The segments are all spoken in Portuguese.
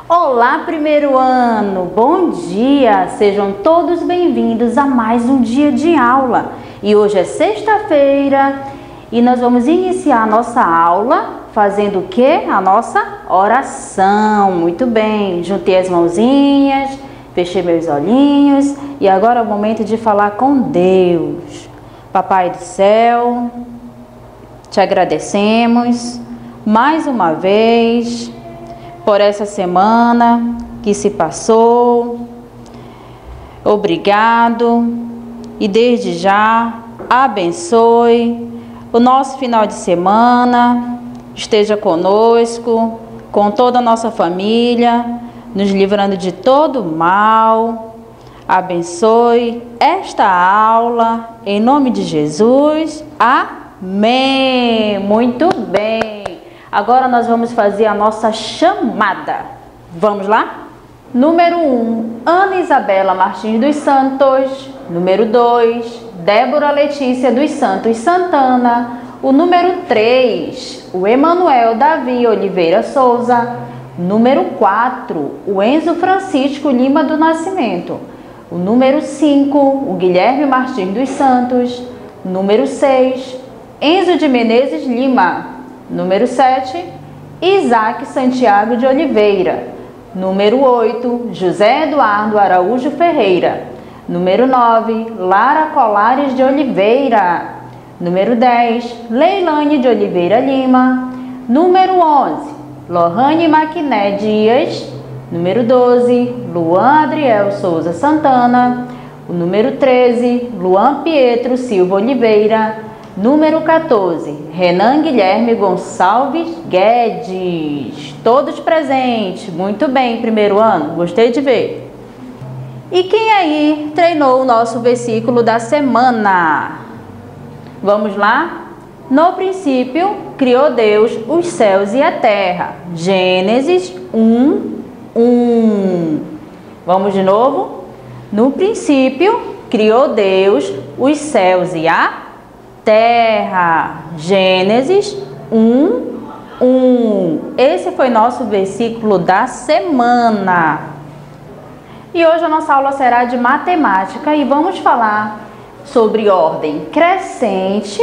Olá, primeiro ano! Bom dia! Sejam todos bem-vindos a mais um dia de aula. E hoje é sexta-feira e nós vamos iniciar a nossa aula fazendo o quê? A nossa oração. Muito bem! Juntei as mãozinhas, fechei meus olhinhos e agora é o momento de falar com Deus. Papai do céu, te agradecemos mais uma vez por essa semana que se passou. Obrigado e desde já abençoe o nosso final de semana, esteja conosco, com toda a nossa família, nos livrando de todo mal. Abençoe esta aula, em nome de Jesus. Amém! Muito bem! Agora nós vamos fazer a nossa chamada. Vamos lá? Número 1, Ana Isabela Martins dos Santos. Número 2, Débora Letícia dos Santos Santana. O número 3, o Emanuel Davi Oliveira Souza. Número 4, o Enzo Francisco Lima do Nascimento. O número 5, o Guilherme Martins dos Santos. Número 6, Enzo de Menezes Lima. Número 7, Isaac Santiago de Oliveira. Número 8, José Eduardo Araújo Ferreira. Número 9, Lara Colares de Oliveira. Número 10, Leilane de Oliveira Lima. Número 11, Lohane Maquiné Dias. Número 12, Luan Adriel Souza Santana. O número 13, Luan Pietro Silva Oliveira. Número 14, Renan Guilherme Gonçalves Guedes. Todos presentes. Muito bem, primeiro ano. Gostei de ver. E quem aí treinou o nosso versículo da semana? Vamos lá? No princípio, criou Deus os céus e a terra. Gênesis 1:1. Vamos de novo? No princípio, criou Deus os céus e a terra. Gênesis 1:1. Esse foi nosso versículo da semana. E hoje a nossa aula será de matemática e vamos falar sobre ordem crescente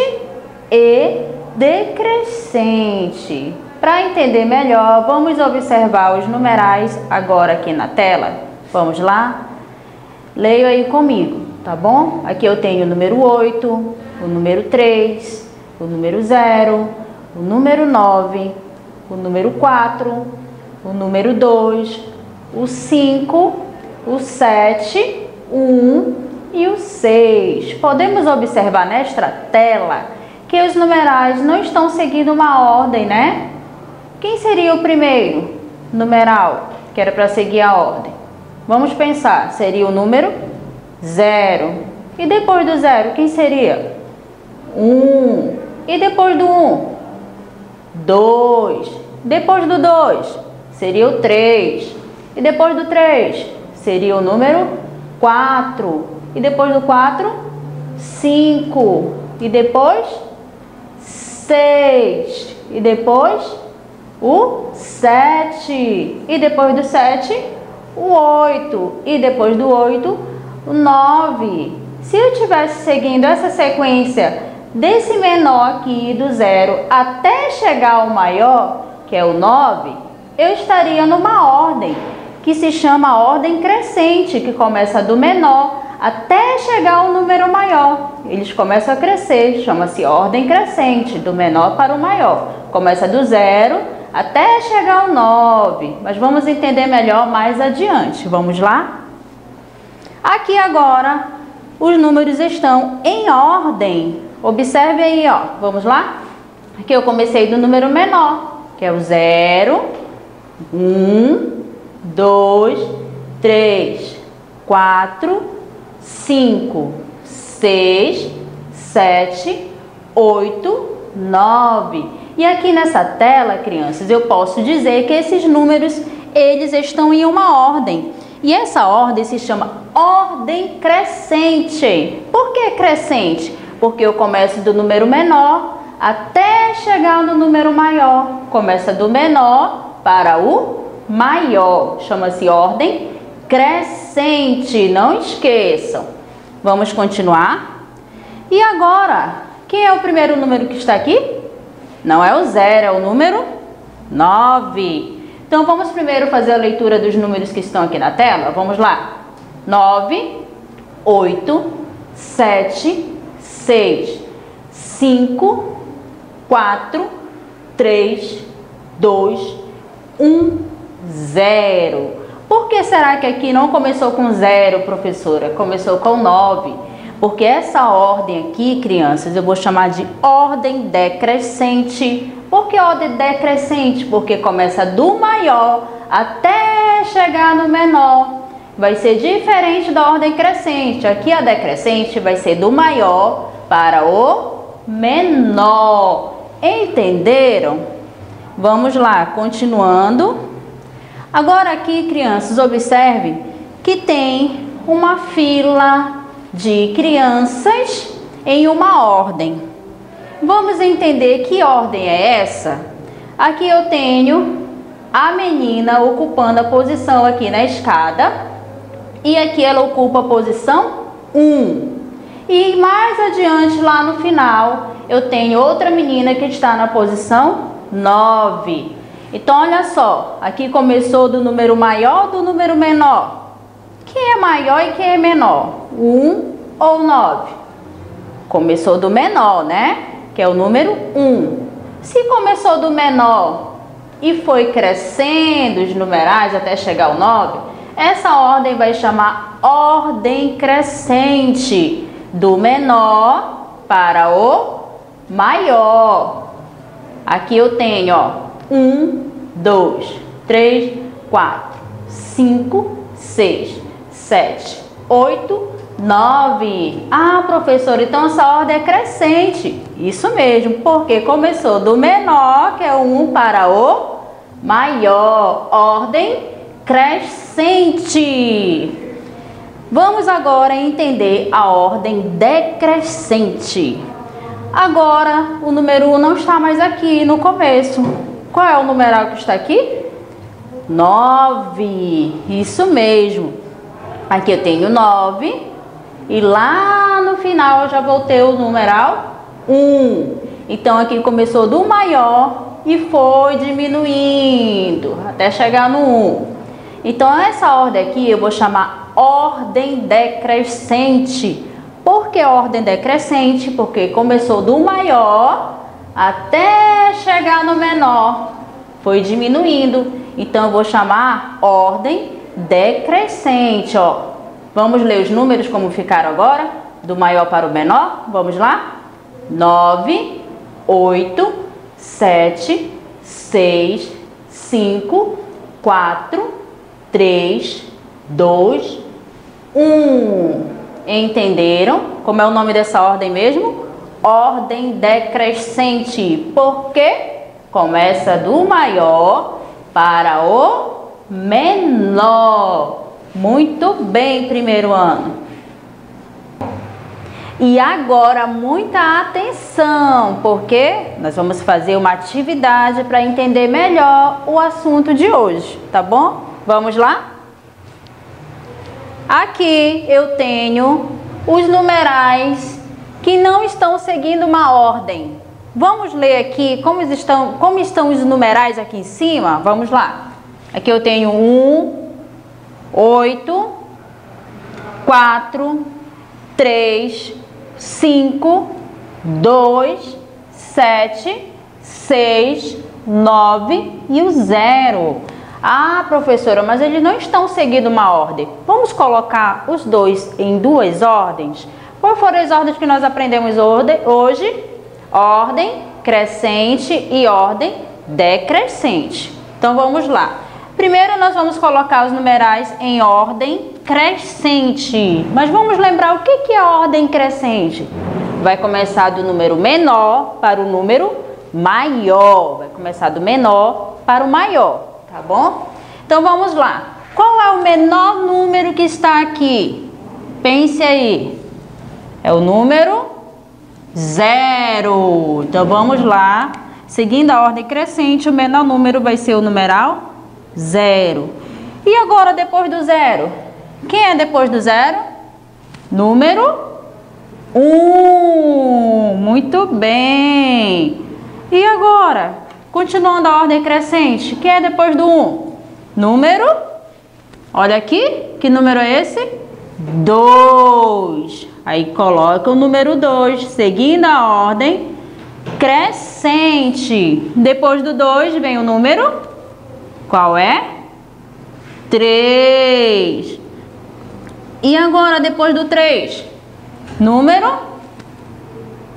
e decrescente. Para entender melhor, vamos observar os numerais agora aqui na tela. Vamos lá? Leia aí comigo, tá bom? Aqui eu tenho o número 8, o número 3, o número 0, o número 9, o número 4, o número 2, o 5, o 7, o 1 e o 6. Podemos observar nesta tela que os numerais não estão seguindo uma ordem, né? Quem seria o primeiro numeral que era para seguir a ordem? Vamos pensar, seria o número 0. E depois do 0, quem seria? 1. E depois do 1? 2. Depois do 2, seria o 3. E depois do 3, seria o número 4. E depois do 4, 5. E depois, 6. E depois, o 7. E depois do 7, o 8. E depois do 8, o 9. Se eu estivesse seguindo essa sequência desse menor aqui, do 0, até chegar ao maior, que é o 9, eu estaria numa ordem que se chama ordem crescente, que começa do menor até chegar ao número maior. Eles começam a crescer, chama-se ordem crescente, do menor para o maior. Começa do 0 até chegar ao 9, mas vamos entender melhor mais adiante. Vamos lá? Aqui agora, os números estão em ordem. Observe aí, ó. Vamos lá? Aqui eu comecei do número menor, que é o 0, 1, 2, 3, 4, 5, 6, 7, 8, 9. E aqui nessa tela, crianças, eu posso dizer que esses números, eles estão em uma ordem. E essa ordem se chama ordem crescente. Por que crescente? Porque eu começo do número menor até chegar no número maior. Começa do menor para o maior. Chama-se ordem crescente, não esqueçam. Vamos continuar. E agora, quem é o primeiro número que está aqui? Não é o 0, é o número 9. Então, vamos primeiro fazer a leitura dos números que estão aqui na tela. Vamos lá. 9, 8, 7, 6, 5, 4, 3, 2, 1, 0. Por que será que aqui não começou com 0, professora? Começou com 9. Porque essa ordem aqui, crianças, eu vou chamar de ordem decrescente. Por que ordem decrescente? Porque começa do maior até chegar no menor. Vai ser diferente da ordem crescente. Aqui a decrescente vai ser do maior para o menor. Entenderam? Vamos lá, continuando. Agora aqui, crianças, observem que tem uma fila de crianças em uma ordem. Vamos entender que ordem é essa? Aqui eu tenho a menina ocupando a posição aqui na escada. E aqui ela ocupa a posição 1. E mais adiante, lá no final, eu tenho outra menina que está na posição 9. Então, olha só. Aqui começou do número maior ou do número menor? Quem é maior e quem é menor? 1 ou 9? Começou do menor, né? Que é o número 1. Se começou do menor e foi crescendo os numerais até chegar ao 9, essa ordem vai chamar ordem crescente, do menor para o maior. Aqui eu tenho, ó, 1, 2, 3, 4, 5, 6, 7, 8, 9. Ah, professora, então essa ordem é crescente. Isso mesmo, porque começou do menor, que é o 1, para o maior. Ordem crescente. Vamos agora entender a ordem decrescente. Agora, o número 1 não está mais aqui no começo. Qual é o numeral que está aqui? 9. Isso mesmo. Aqui eu tenho 9. E lá no final eu já voltei o numeral 1. Então aqui começou do maior e foi diminuindo até chegar no 1. Então essa ordem aqui eu vou chamar ordem decrescente. Por que ordem decrescente? Porque começou do maior até chegar no menor. Foi diminuindo. Então eu vou chamar ordem decrescente, ó. Vamos ler os números como ficaram agora, do maior para o menor? Vamos lá? 9, 8, 7, 6, 5, 4, 3, 2, 1. Entenderam? Como é o nome dessa ordem mesmo? Ordem decrescente. Por quê? Começa do maior para o menor. Muito bem, primeiro ano. E agora, muita atenção, porque nós vamos fazer uma atividade para entender melhor o assunto de hoje, tá bom? Vamos lá? Aqui eu tenho os numerais que não estão seguindo uma ordem. Vamos ler aqui como estão os numerais aqui em cima? Vamos lá. Aqui eu tenho 1, 8, 4, 3, 5, 2, 7, 6, 9 e o 0. Ah, professora, mas eles não estão seguindo uma ordem. Vamos colocar os dois em duas ordens? Quais foram as ordens que nós aprendemos hoje? Ordem crescente e ordem decrescente. Então vamos lá. Primeiro nós vamos colocar os numerais em ordem crescente. Mas vamos lembrar o que é a ordem crescente? Vai começar do número menor para o número maior. Vai começar do menor para o maior, tá bom? Então vamos lá. Qual é o menor número que está aqui? Pense aí. É o número 0. Então vamos lá. Seguindo a ordem crescente, o menor número vai ser o numeral 0. E agora depois do 0? Quem é depois do 0? Número 1. Muito bem. E agora, continuando a ordem crescente, quem é depois do 1? Número, olha aqui, que número é esse? 2. Aí coloca o número 2, seguindo a ordem crescente. Depois do 2 vem o número, qual é? 3. E agora, depois do 3? Número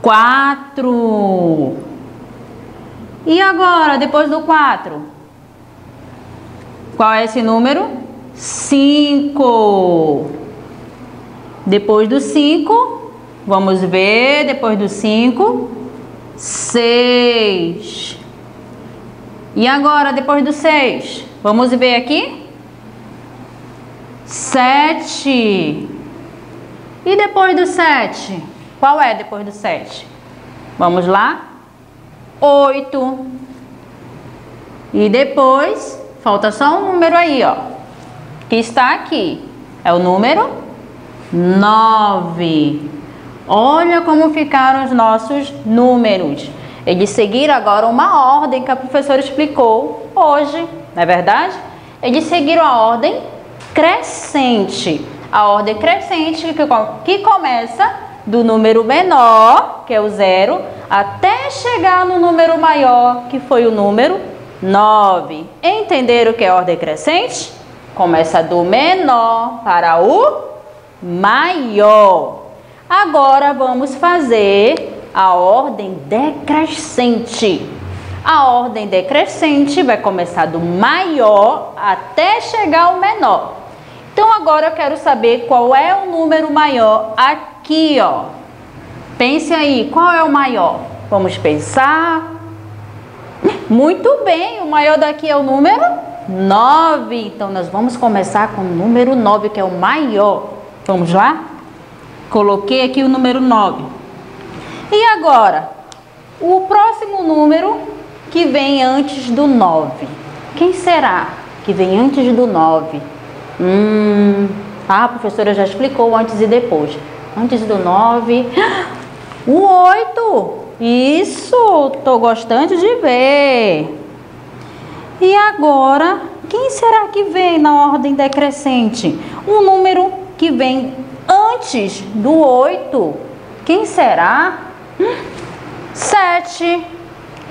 4. E agora, depois do 4? Qual é esse número? 5. Depois do 5, vamos ver, depois do 5, 6. E agora, depois do 6, vamos ver aqui? 7. E depois do 7? Qual é depois do 7? Vamos lá? 8. E depois, falta só um número aí, ó, que está aqui. É o número 9. Olha como ficaram os nossos números. Eles seguiram agora uma ordem que a professora explicou hoje, não é verdade? Eles seguiram a ordem crescente. A ordem crescente que começa do número menor, que é o 0, até chegar no número maior, que foi o número 9. Entenderam o que é ordem crescente? Começa do menor para o maior. Agora vamos fazer a ordem decrescente. A ordem decrescente vai começar do maior até chegar ao menor. Então agora eu quero saber qual é o número maior aqui, ó. Pense aí, qual é o maior? Vamos pensar. Muito bem, o maior daqui é o número 9. Então nós vamos começar com o número 9, que é o maior. Vamos lá? Coloquei aqui o número 9. E agora, o próximo número que vem antes do 9. Quem será que vem antes do 9? A professora já explicou antes e depois. Antes do 9, o 8. Isso, estou gostando de ver. E agora, quem será que vem na ordem decrescente? Um número que vem antes do 8. Quem será? 7.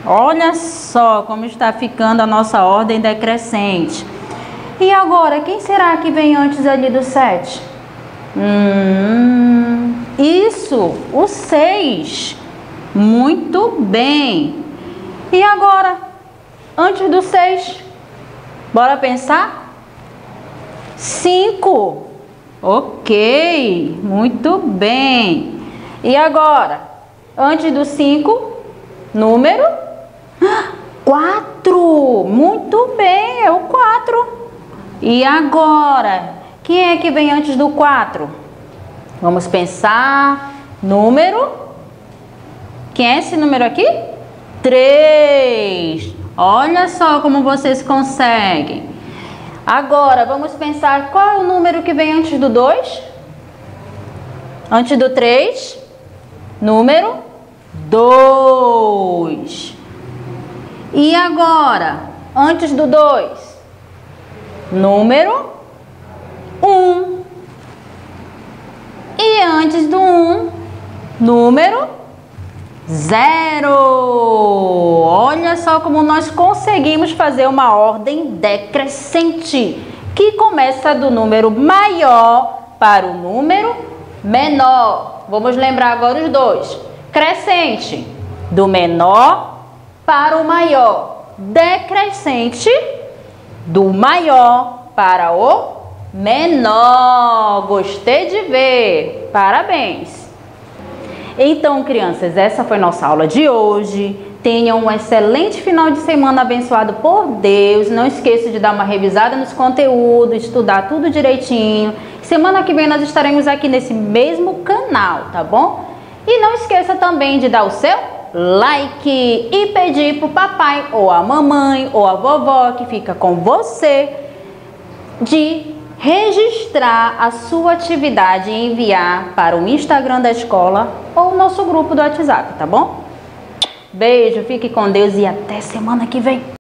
Olha só como está ficando a nossa ordem decrescente. E agora, quem será que vem antes ali do 7? Isso, o 6. Muito bem. E agora, antes do 6, bora pensar? 5. Ok, muito bem. E agora, antes do 5, número 4. Muito bem, é o 4. E agora, quem é que vem antes do 4? Vamos pensar. Número. Quem é esse número aqui? 3. Olha só como vocês conseguem. Agora, vamos pensar qual é o número que vem antes do 2? Antes do 3? Número 2. E agora, antes do 2? Número 1. E antes do 1, número 0. Olha só como nós conseguimos fazer uma ordem decrescente, que começa do número maior para o número menor. Vamos lembrar agora os dois. Crescente, do menor para o maior. Decrescente, do maior para o menor. Gostei de ver. Parabéns. Então, crianças, essa foi nossa aula de hoje. Tenham um excelente final de semana abençoado por Deus. Não esqueça de dar uma revisada nos conteúdos, estudar tudo direitinho. Semana que vem nós estaremos aqui nesse mesmo canal, tá bom? E não esqueça também de dar o seu like e pedir pro papai ou a mamãe ou a vovó que fica com você de registrar a sua atividade e enviar para o Instagram da escola ou o nosso grupo do WhatsApp, tá bom? Beijo, fique com Deus e até semana que vem.